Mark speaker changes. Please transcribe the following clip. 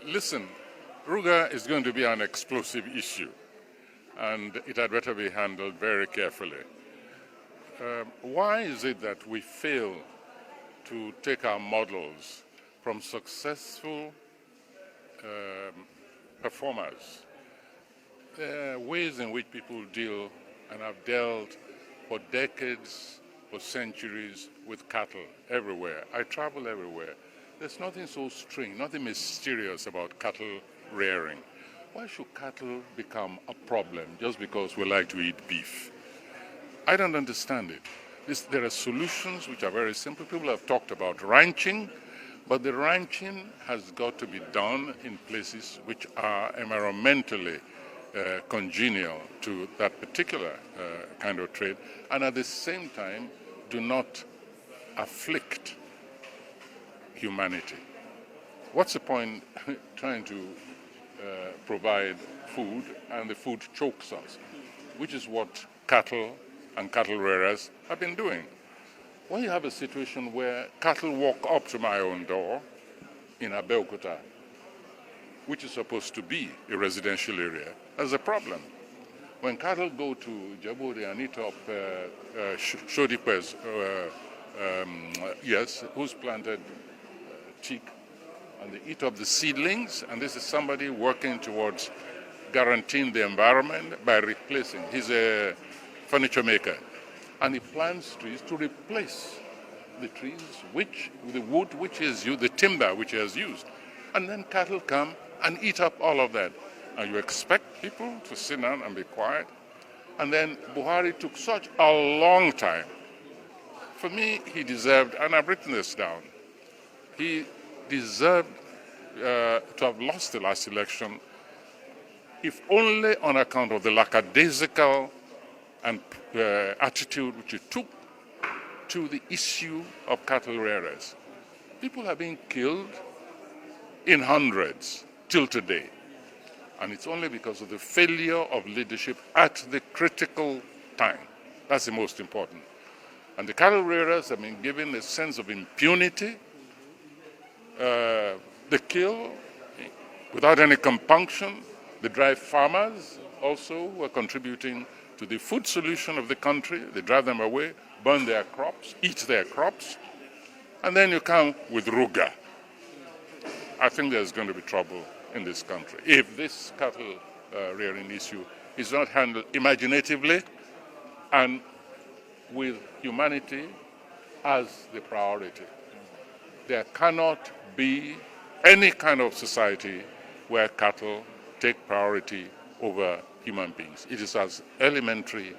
Speaker 1: Listen, Ruga is going to be an explosive issue, and it had better be handled very carefully. Why is it that we fail to take our models from successful performers? There are ways in which people deal and have dealt for decades, for centuries with cattle everywhere. I travel everywhere. There's nothing so strange, nothing mysterious about cattle rearing. Why should cattle become a problem just because we like to eat beef? I don't understand it. There are solutions which are very simple. People have talked about ranching, but the ranching has got to be done in places which are environmentally congenial to that particular kind of trade, and at the same time do not afflict humanity. What's the point trying to provide food and the food chokes us, which is what cattle and cattle rearers have been doing. When you have a situation where cattle walk up to my own door in Abeokuta, which is supposed to be a residential area, there's a problem. When cattle go to Djibouti and eat up Shodipe's, who's planted teak, and they eat up the seedlings, and this is somebody working towards guaranteeing the environment by replacing. He's a furniture maker, and he plants trees to replace the trees, the wood which is used, the timber which he has used. And then cattle come and eat up all of that. And you expect people to sit down and be quiet. And then Buhari took such a long time. For me, he deserved, and I've written this down, he deserved to have lost the last election, if only on account of the lackadaisical and attitude which he took to the issue of cattle rearers. People are being killed in hundreds till today. And it's only because of the failure of leadership at the critical time. That's the most important. And the cattle rearers have been given a sense of impunity. They kill without any compunction. The dry farmers also were contributing to the food solution of the country. They drive them away, burn their crops, eat their crops. And then you come with Ruga. I think there's going to be trouble in this country if this cattle rearing issue is not handled imaginatively and with humanity as the priority. There cannot be any kind of society where cattle take priority over human beings. It is as elementary